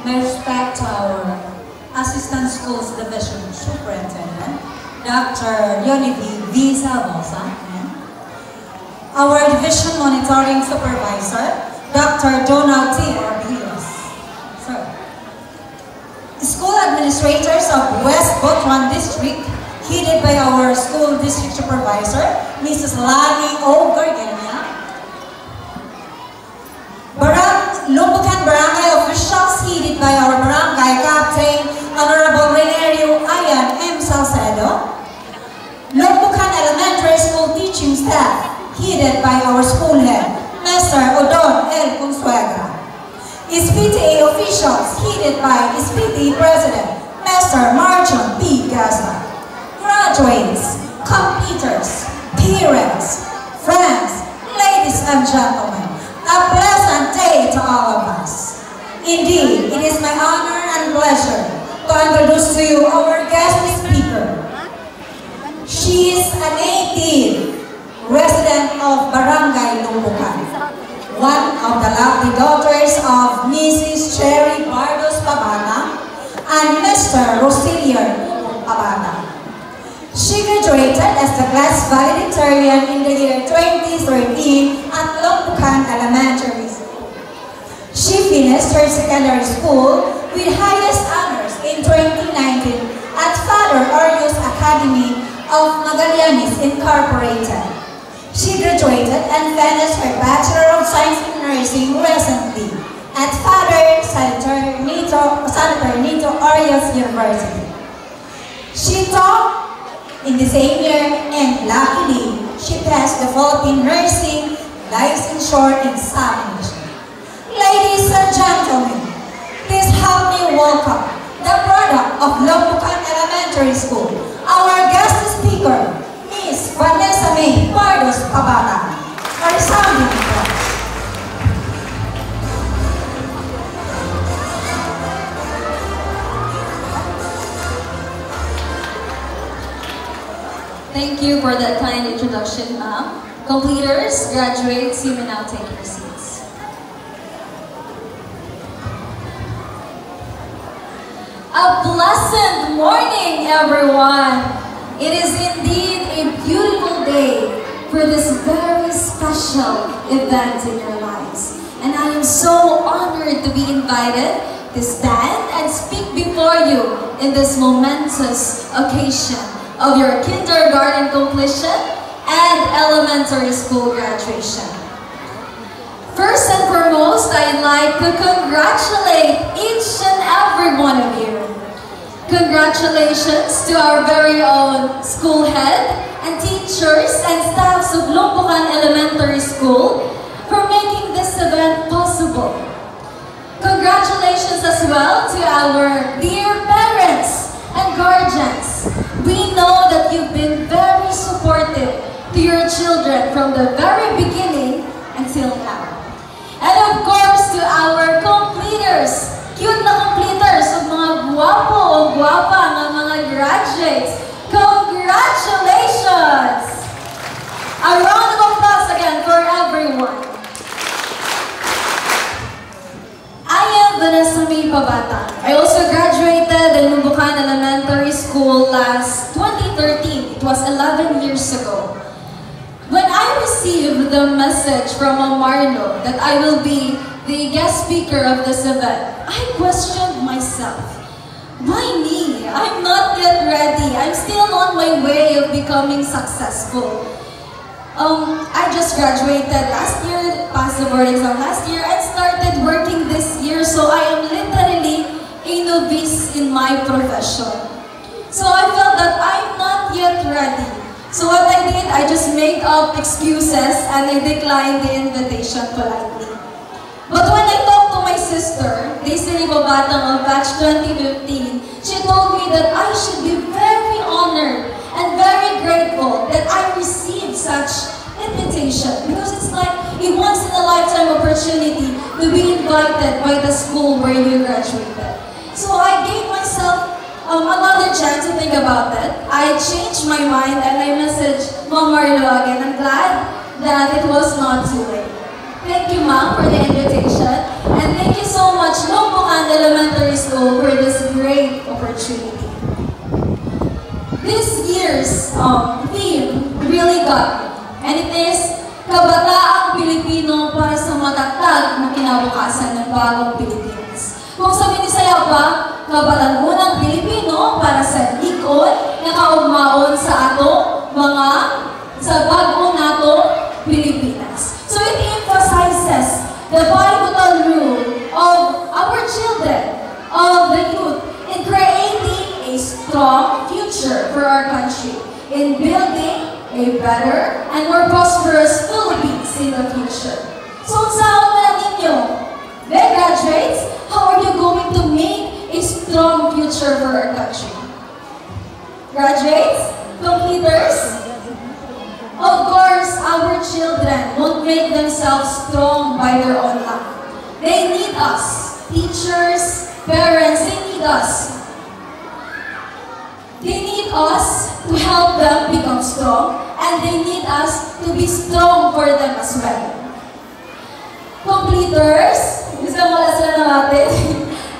My respect to our Assistant Schools Division Superintendent, Dr. Leonie V. Salvosa, our Division Monitoring Supervisor, Dr. Donald T. Orbiles. School administrators of West Butuan District, headed by our School District Supervisor, Mrs. Lani O. Gargania. Lumbukan Barangay officials, headed by our Barangay Captain, Honorable Renerio Ayan M. Salcedo. Lumbukan Elementary School teaching staff, headed by our school head, Mr. Odon L. Consuegra. SPTA officials, headed by SPTA President, Mr. Marjon P. Gaza. Graduates, competitors, parents, friends, ladies and gentlemen, a pleasant day to all of us. Indeed, it is my honor and pleasure to introduce to you our guest speaker. She is a native resident of Barangay Lumbukan, one of the lovely daughters of Mrs. Cherry Bardos Pabana and Mr. Rosilier Pabana. She graduated as the class valedictorian in the year 2013 at Lumbukan Elementary School. She finished her secondary school with highest honors in 2019 at Father Orius Academy of Magallanes Incorporated. She graduated and finished her Bachelor of Science in Nursing recently at Father Saturnino Orius University. She taught in the same year, and luckily, she passed the Philippine Nursing Licensure Examination. Ladies and gentlemen, please help me welcome the product of Lumbukan Elementary School, our guest speaker, Miss Vanessa May Bardos Pabana. A resounding applause. Thank you for that kind introduction, ma'am. Completers, graduates, you may now take your seats. A pleasant morning, everyone. It is indeed a beautiful day for this very special event in your lives. And I am so honored to be invited to stand and speak before you in this momentous occasion of your kindergarten completion and elementary school graduation. First and foremost, I'd like to congratulate each and every one of you. Congratulations to our very own school head and teachers and staffs of Lumbukan Elementary School for making this event possible. Congratulations as well to our dear parents and guardians. We know that you've been very supportive to your children from the very beginning until now. And of course, to our completers, cute na completers of mga guwapo o guwapa ng mga graduates. Congratulations! A round of applause again for everyone. I am Vanessa May Pabata. I also graduated in Lumbukan Elementary School last 2013. It was 11 years ago. When I received the message from Marlo that I will be the guest speaker of this event, I questioned myself. Why me? I'm not yet ready. I'm still on my way of becoming successful. I just graduated last year, passed the board exam last year, and started working this year, so I am literally a novice in my profession. So I felt that I'm not yet ready. So what I did, I just made up excuses and I declined the invitation politely. But when I talked to my sister, Daisy Babatang of batch 2015, she told me that I should be very honored and very grateful that I received such invitation, because it's like a once-in-a-lifetime opportunity to be invited by the school where you graduated. So I gave myself another chance to think about it. I changed my mind and I messaged Ma'am Marlo again. I'm glad that it was not too late. Thank you, Ma'am, for the invitation, and thank you so much, Lumbukan Elementary School for this great opportunity. This year's theme really got me, and it is Kabataang Pilipino para sa matatag na kinabukasan ng bagong Pilipinas. Kung sa Binisaya pa, Kabataan-unang Pilipino para sa likod na kaugmaon sa ato sa bago nato Pilipinas. So it emphasizes the pivotal role of our children, of the youth, in creating a strong future for our country, in building a better and more prosperous Philippines in the future. So, saan na ninyo? Then, graduates, how are you going to make a strong future for our country? Graduates? Completers? Of course, our children won't make themselves strong by their own luck. They need us. Teachers, parents, they need us. They need us to help them become strong, and they need us to be strong for them as well. Completers, gusto mo lang sila natin.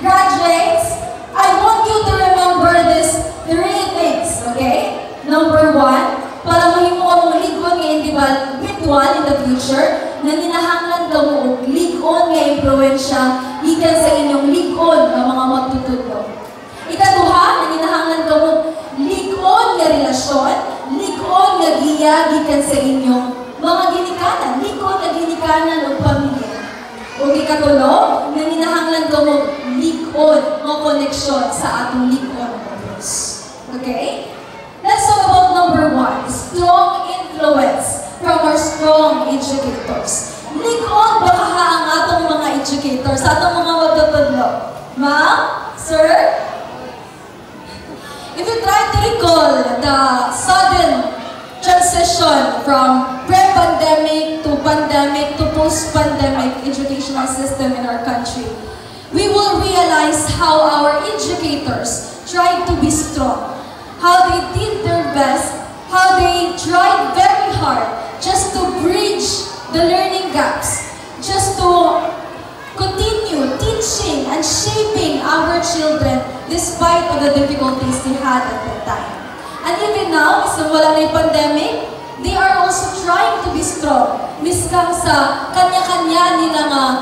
Graduates, I want you to remember these 3 things, okay? Number 1, para mahimo ka mong ligon nga individual in the future, na ninahanglan ka mo ligon nga impluensya, ikan sa inyong ligon ng mga magtutudlo. Ikaduha, na ninahanglan ka mo ligon nga relasyon, ligon nga giya, gikan sa inyong mga ginikanan, ligon nga ginikanan o pamilya. O ikatulo, na ninahanglan ka mo ligon o koneksyon sa atong ligon o Diyos. Okay? Let's talk about number 1, strong influence from our strong educators. Ligon ba kaha ang atong mga educators, atong mga magtutudlo? Ma'am? Sir? If you try to recall the sudden transition from pre-pandemic to pandemic to post-pandemic educational system in our country, we will realize how our educators tried to be strong, how they did their best, how they tried very hard just to bridge the learning gaps, just to continue teaching and shaping our children despite of the difficulties they had at that time. And even now, wala na yung pandemic, they are also trying to be strong. Miskang sa kanya-kanya nilang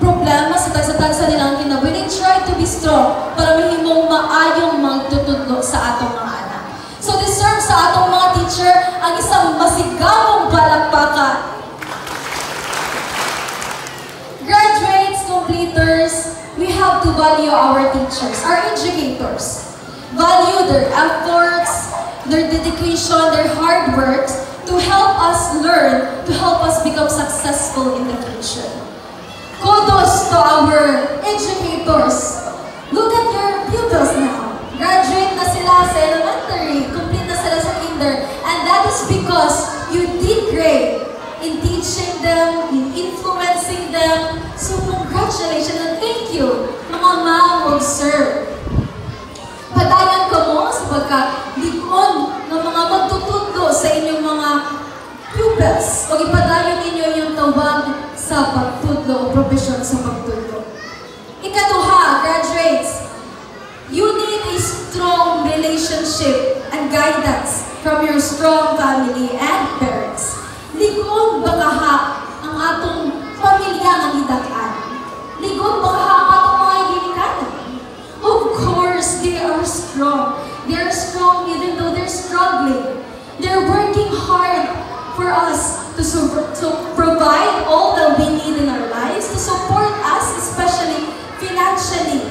problema, sa tagsa-tagsa nilang kinabuhi, they try to be strong para mahimong maayong magtutudlo sa atong mga anak. So deserve sa atong mga teacher ang isang masigabong palakpakan. Graduates, completers, we have to value our teachers, our educators. Value their efforts, their dedication, their hard work to help us learn, to help us become successful in the future. Kudos to our educators. Look at your pupils now. Graduate na sila sa elementary, complete na sila sa kinder, and that is because you did great in teaching them, in influencing them. So congratulations and thank you, mga ma'am, sir. Padayon ka mo sa pagka-likon ng mga magtutudlo sa inyong mga pupils o ipadayon ninyo yung tawag sa pagtudlo o profesyon sa pagtudlo. Ikaduha, graduates, you need a strong relationship and guidance from your strong family and parents. Likon ba kaha ang atong pamilya nga gidak-an? Likon ba kaha ang atong mga ginikanan? Of course, they are strong. They are strong even though they're struggling. They're working hard for us to provide all that we need in our lives, to support us, especially financially.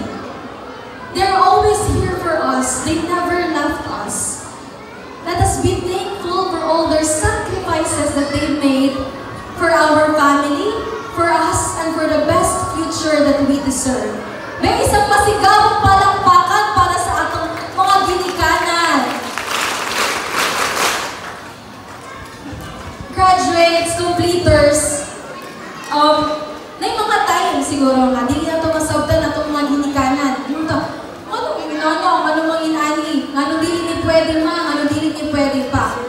They're always here for us. They never left us. Let us be thankful for all their sacrifices that they made for our family, for us, and for the best future that we deserve. May isang masigabong palakpakan para sa atong mga ginikanan. Graduates, completers, may mga time siguro nga, di na ito masabtan na itong mga ginikanan. Anong inano, anong mga inani, anong dili ni pwede ma, anong dili ni pwede pa.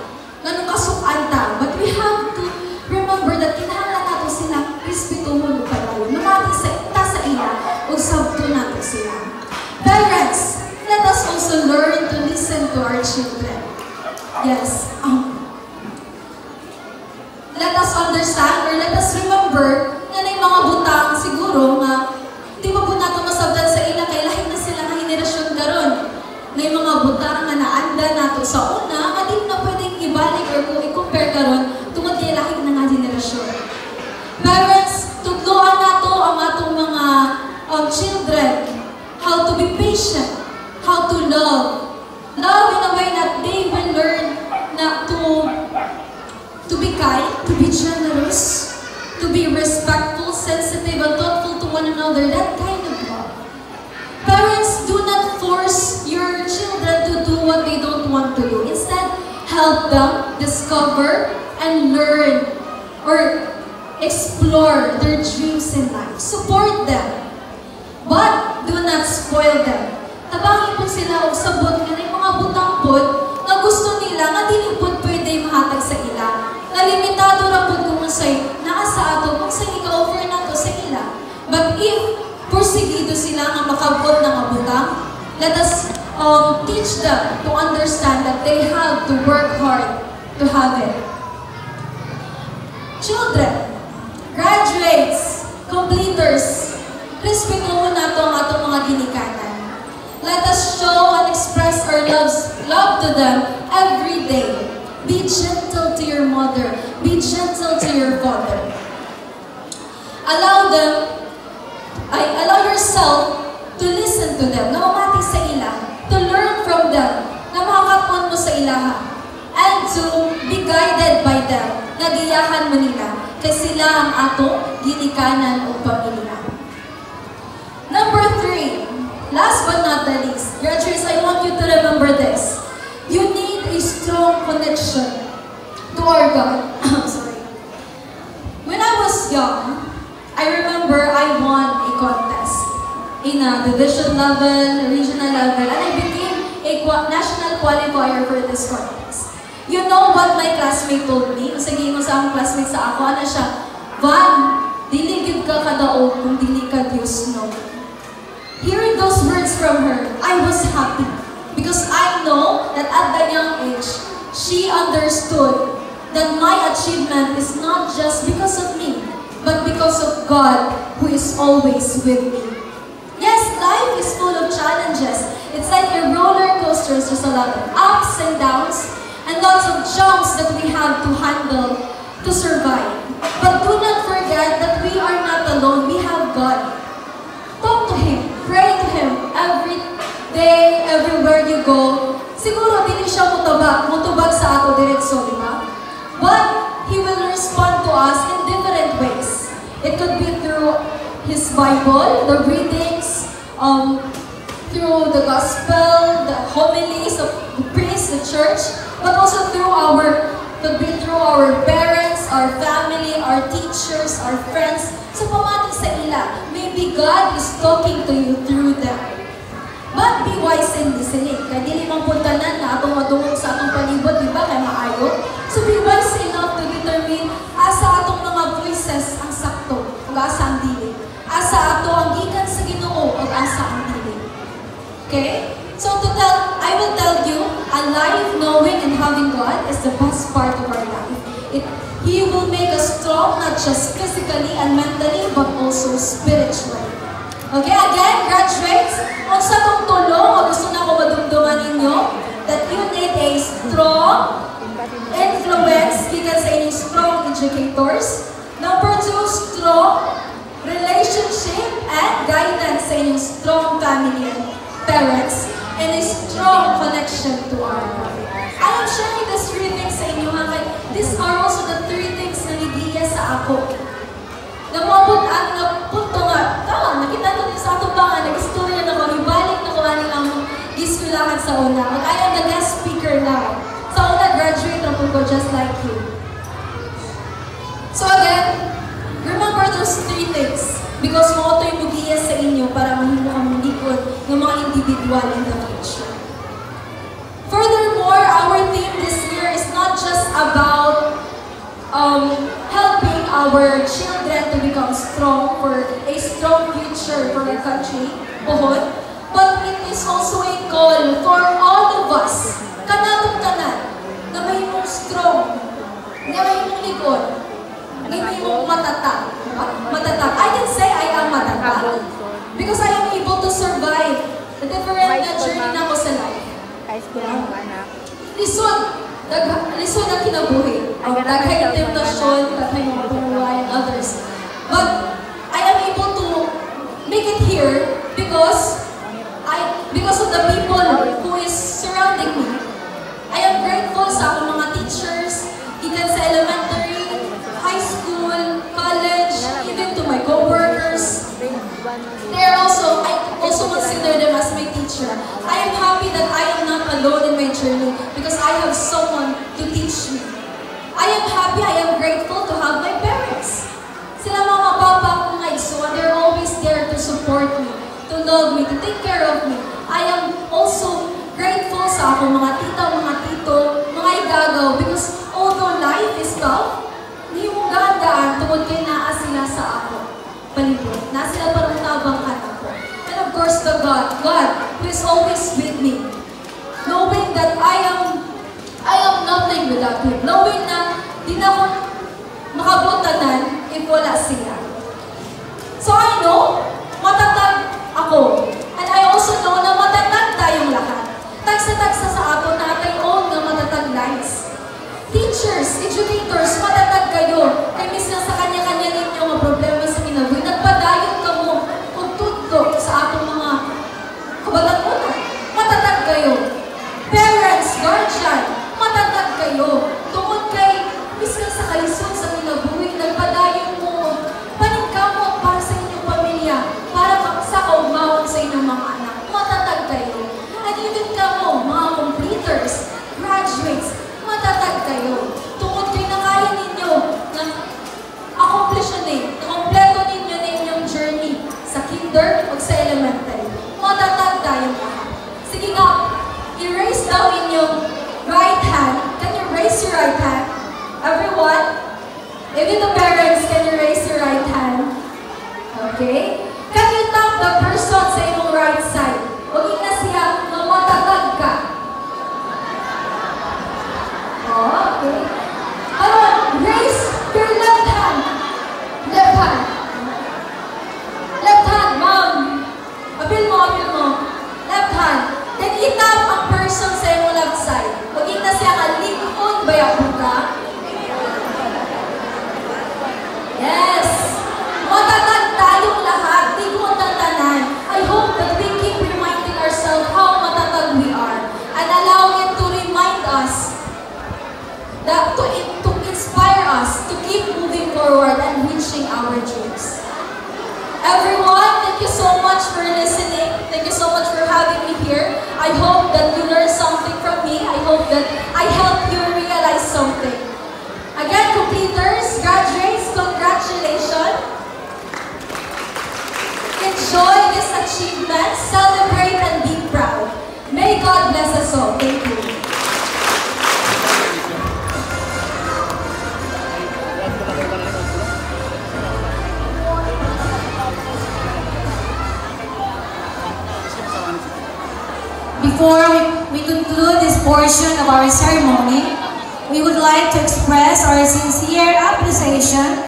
Anong kasukan ta. But we have to remember that kinahanglan nato sila respetuhon pa tayo. Mamati sa ita sa iya o sabto nato sila. to our children. Yes. Let us understand or let us remember na may mga butang siguro nga di ba po nato masabdan sa ila kay lahi na sila nga henerasyon karon. May mga butang nga naanda nato sa una nga di na pwedeng ibalik or kung i-compare karon tungod kay lahi na nga henerasyon. Parents, tudloan nato ang atong mga children how to be patient, how to love. Love in a way that they will learn na to be kind, to be generous, to be respectful, sensitive, and thoughtful to one another. That kind of love. Parents, do not force your children to do what they don't want to do. Instead, help them discover and learn or explore their dreams in life. Support them. But do not spoil them. Tabangin po sila o sabot nga na yung mga butang-pot na gusto nila nga dili po pwede mahatag sa ila. Na limitado ra po kung say naa sa ato kung say ika-offer na to sa ila. But if porsigido sila nga makabot ng butang, let us teach them to understand that they have to work hard to have it. Children, graduates, completers, respetuhin nato ang atong mga ginikanan. Let us show and express our love to them every day. Be gentle to your mother. Be gentle to your father. Allow yourself to listen to them, na mamati sa ila, to learn from them, na makakapon mo sa ilaha, and to be guided by them, na giyahan mo nila, kasi sila ang atong ginikanan o pamilya. Number 3, last but not the least, graduates, I want you to remember this. You need a strong connection to our God. Sorry. When I was young, I remember I won a contest in a division level, regional level, and I became a national qualifier for this contest. You know what my classmate told me? Sige mo sa akong classmate sa ako, ano siya, Van, dili gyud ka kadaog kung dili ka Diyos, no? Hearing those words from her, I was happy because I know that at the young age, she understood that my achievement is not just because of me, but because of God who is always with me. Yes, life is full of challenges. It's like a roller coaster. There's a lot of ups and downs and lots of jumps that we have to handle to survive. But do not forget that we are not alone. We have God. Talk to Him. Pray to Him every day, everywhere you go. Siguro dili siya mutubag sa ato diretso, di ba? But He will respond to us in different ways. It could be through His Bible, the readings, through the gospel, the homilies of the priest, the church, but also could be through our parents, our family, our teachers, our friends. So pamati sa ila, maybe God is talking to you through them. But be wise in listening. Kaya dili mang puntanan na atong madungog sa atong palibot, di ba? Kaya maayo. So be wise enough to determine asa atong mga voices ang sakto, ug asa ang dili. Asa ato ang gikan sa Ginoo, ug asa ang dili. Okay? So I will tell you, a life knowing and having God is the best part of our life. He will make us strong, not just physically and mentally, but also spiritually. Okay, again, graduates, kung sa itong tulong, o gusto na ko madumduman ninyo, that you need a strong influence, gikan sa inyong strong educators. Number 2, strong relationship and guidance sa inyong strong family and parents, and a strong connection to our God. I am sharing these 3 things sa inyo, these are also the 3 things na nigiya sa ako. Namabot ang punto nga, nakita natin sa ato pa nga, nag-istorya na ko, ibalik na ko aning ang giskulangan sa una. But I am the guest speaker now. Sa una, graduate na po ko just like you. So again, remember those 3 things. Because mo ito yung mugiya sa inyo para mahimo ang likod ng mga individual in the future. Furthermore, our theme this year is not just about helping our children to become strong for a strong future for our country, but it is also a call for all of luwas, kanatong tanan, na may mong strong, na may mong likod, na may mong matatag. I can say I am matatag because I am able to survive the different journey na ko sa life. Lisod ang kinabuhi. Daghay yung temptasyon, daghay yung pangulay and others. But I am able to make it here because of the people who is surrounding me. I am grateful sa akong mga teachers, gikan sa elementary, high school, college, even to my co-workers. I also consider them as my teacher. I am happy that I am not alone in my journey because I have someone to teach me. I am happy, I am grateful to have my parents. Sila mga papa akong mga igsoon, they're always there to support me, to love me, to take care of me. I am also grateful sa akong mga tita, mga tito, mga igagaw because although life is tough, hindi mo gandaan tungod kay naa sila sa ako. Palibot. Na sila parang tabangkan ako. And of course, the God who is always with me. Knowing that I am nothing without Him. Knowing na di na ako makabutanan if wala siya. So I know, matatag ako. And I also know na matatag tayong lahat. Tagsa-tagsa sa ako na atay own na matatag lives. Teachers, educators, matatag kayo. Kaya mismo sa kanya-kanya ninyo mga problema sa kinabuhi. Nagpadayon ka mo kung tutto sa atong mga kabataan. Matatag kayo. Parents, guardian, matatag kayo. Tungod kay mismo sa kalisod sa kinabuhi. Nagpadayon mo. Paningkamot para sa inyong pamilya. Para sa kaugmawang sa inyong mga anak. Matatag kayo. At even ka mo, mga completers, graduates, matatag kayo. Tungod kay nakaya ninyo na accomplishing, na-kompleto ninyo na inyong journey sa kinder o sa elementary. Matatag tayong lahat. Sige nga, i-raise daw inyong right hand. Can you raise your right hand? Everyone? Even the parents, can you raise your right hand? Okay? Can you tap the person sa inyong right side? Huwag na siya na matatag ka. Okay. Raise your left hand. Left hand. Left hand, ma'am. Apil mo. Left hand. Then itap ang person sa iyong left side. Huwag na siya kalikod, bayaw ka. Yes. Matatag tayong lahat. Likod ng tanan. I hope that we keep reminding ourselves how matatag we are. And allow it to remind us that to inspire us to keep moving forward and reaching our dreams. Everyone, thank you so much for listening. Thank you so much for having me here. I hope that you learned something from me. I hope that I helped you realize something. Again, completers, graduates, congratulations. Enjoy this achievement, celebrate and be proud. May God bless us all. Thank you. Before we conclude this portion of our ceremony, we would like to express our sincere appreciation